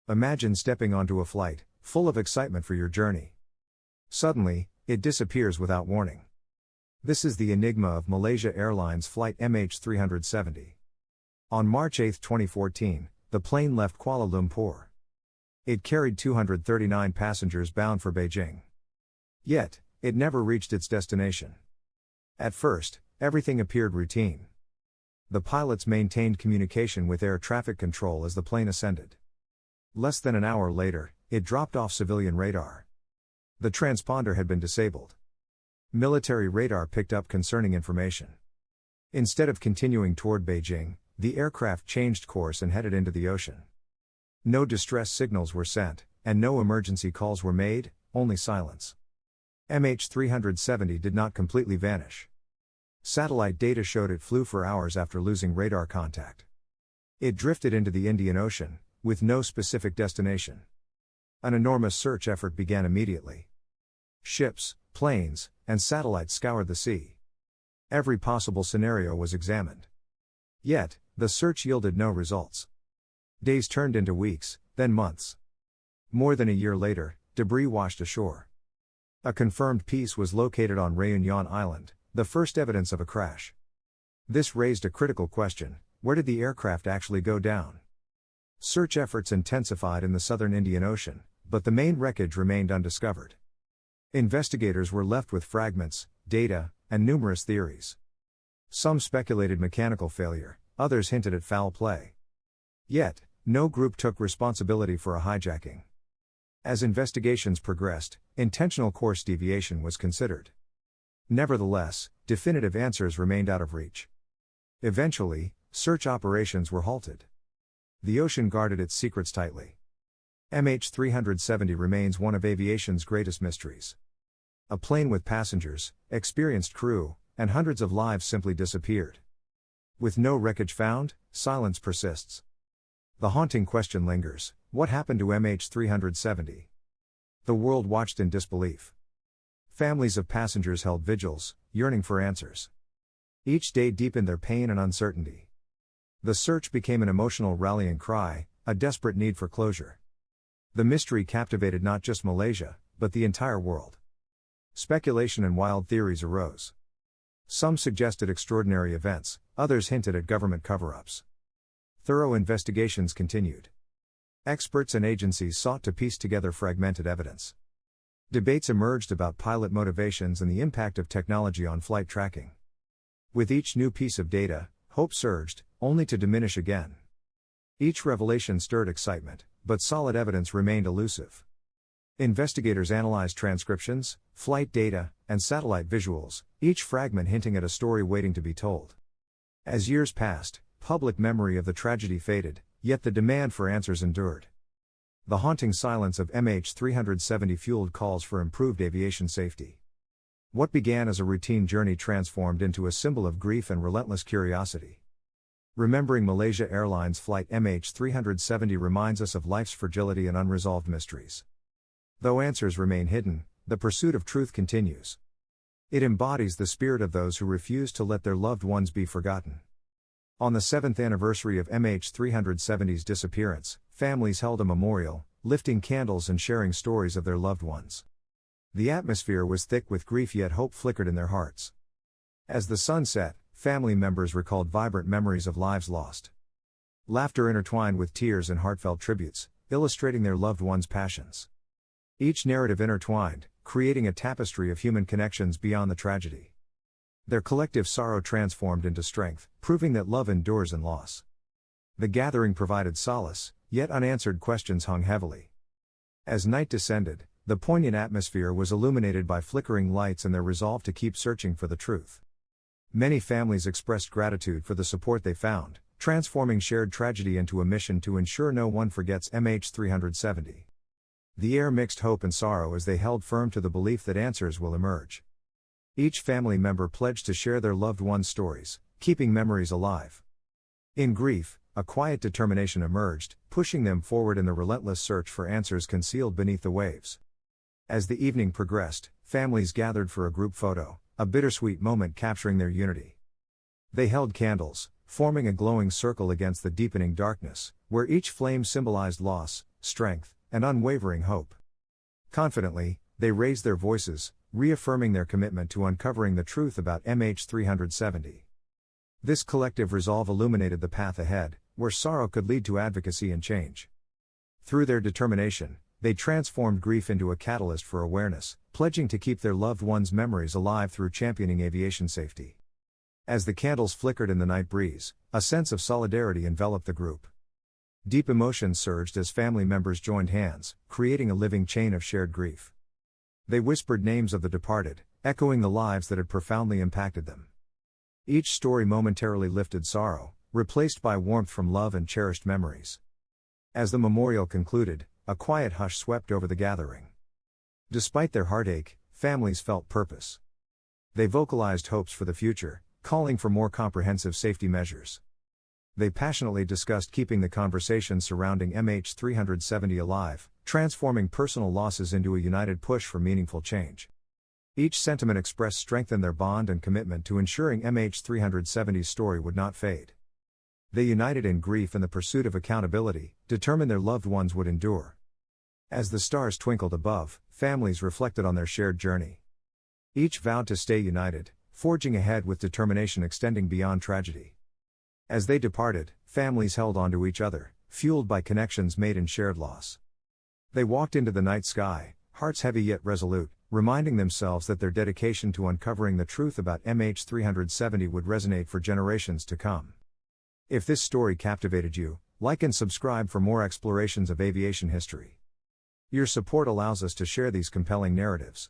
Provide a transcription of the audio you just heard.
Imagine stepping onto a flight, full of excitement for your journey. Suddenly, it disappears without warning. This is the enigma of Malaysia Airlines Flight MH370. On March 8, 2014, the plane left Kuala Lumpur. It carried 239 passengers bound for Beijing. Yet, it never reached its destination. At first, everything appeared routine. The pilots maintained communication with air traffic control as the plane ascended. Less than an hour later, it dropped off civilian radar. The transponder had been disabled. Military radar picked up concerning information. Instead of continuing toward Beijing, the aircraft changed course and headed into the ocean. No distress signals were sent, and no emergency calls were made, only silence. MH370 did not completely vanish. Satellite data showed it flew for hours after losing radar contact. It drifted into the Indian Ocean, with no specific destination. An enormous search effort began immediately. Ships, planes, and satellites scoured the sea. Every possible scenario was examined. Yet, the search yielded no results. Days turned into weeks, then months. More than a year later, debris washed ashore. A confirmed piece was located on Réunion Island, the first evidence of a crash. This raised a critical question: where did the aircraft actually go down? Search efforts intensified in the southern Indian Ocean, but the main wreckage remained undiscovered. Investigators were left with fragments, data, and numerous theories. Some speculated mechanical failure, others hinted at foul play. Yet, no group took responsibility for a hijacking. As investigations progressed, intentional course deviation was considered. Nevertheless, definitive answers remained out of reach. Eventually, search operations were halted. The ocean guarded its secrets tightly. MH370 remains one of aviation's greatest mysteries. A plane with passengers, experienced crew, and hundreds of lives simply disappeared. With no wreckage found, silence persists. The haunting question lingers: what happened to MH370? The world watched in disbelief. Families of passengers held vigils, yearning for answers. Each day deepened their pain and uncertainty. The search became an emotional rallying cry, a desperate need for closure. The mystery captivated not just Malaysia, but the entire world. Speculation and wild theories arose. Some suggested extraordinary events, others hinted at government cover-ups. Thorough investigations continued. Experts and agencies sought to piece together fragmented evidence. Debates emerged about pilot motivations and the impact of technology on flight tracking. With each new piece of data, hope surged, only to diminish again. Each revelation stirred excitement, but solid evidence remained elusive. Investigators analyzed transcriptions, flight data, and satellite visuals, each fragment hinting at a story waiting to be told. As years passed, public memory of the tragedy faded, yet the demand for answers endured. The haunting silence of MH370 fueled calls for improved aviation safety. What began as a routine journey transformed into a symbol of grief and relentless curiosity. Remembering Malaysia Airlines Flight MH370 reminds us of life's fragility and unresolved mysteries. Though answers remain hidden, the pursuit of truth continues. It embodies the spirit of those who refuse to let their loved ones be forgotten. On the 7th anniversary of MH370's disappearance, families held a memorial, lifting candles and sharing stories of their loved ones. The atmosphere was thick with grief, yet hope flickered in their hearts. As the sun set, family members recalled vibrant memories of lives lost. Laughter intertwined with tears and heartfelt tributes, illustrating their loved ones' passions. Each narrative intertwined, creating a tapestry of human connections beyond the tragedy. Their collective sorrow transformed into strength, proving that love endures in loss. The gathering provided solace, yet unanswered questions hung heavily. As night descended, the poignant atmosphere was illuminated by flickering lights and their resolve to keep searching for the truth. Many families expressed gratitude for the support they found, transforming shared tragedy into a mission to ensure no one forgets MH370. The air mixed hope and sorrow as they held firm to the belief that answers will emerge. Each family member pledged to share their loved ones' stories, keeping memories alive. In grief, a quiet determination emerged, pushing them forward in the relentless search for answers concealed beneath the waves. As the evening progressed, families gathered for a group photo, a bittersweet moment capturing their unity. They held candles, forming a glowing circle against the deepening darkness, where each flame symbolized loss, strength, and unwavering hope. Confidently, they raised their voices, reaffirming their commitment to uncovering the truth about MH370. This collective resolve illuminated the path ahead, where sorrow could lead to advocacy and change. Through their determination, they transformed grief into a catalyst for awareness, pledging to keep their loved ones' memories alive through championing aviation safety. As the candles flickered in the night breeze, a sense of solidarity enveloped the group. Deep emotion surged as family members joined hands, creating a living chain of shared grief. They whispered names of the departed, echoing the lives that had profoundly impacted them. Each story momentarily lifted sorrow, replaced by warmth from love and cherished memories. As the memorial concluded, a quiet hush swept over the gathering. Despite their heartache, families felt purpose. They vocalized hopes for the future, calling for more comprehensive safety measures. They passionately discussed keeping the conversation surrounding MH370 alive, transforming personal losses into a united push for meaningful change. Each sentiment expressed strength in their bond and commitment to ensuring MH370's story would not fade. They united in grief and the pursuit of accountability, determined their loved ones would endure. As the stars twinkled above, families reflected on their shared journey. Each vowed to stay united, forging ahead with determination extending beyond tragedy. As they departed, families held on to each other, fueled by connections made in shared loss. They walked into the night sky, hearts heavy yet resolute, reminding themselves that their dedication to uncovering the truth about MH370 would resonate for generations to come. If this story captivated you, like and subscribe for more explorations of aviation history. Your support allows us to share these compelling narratives.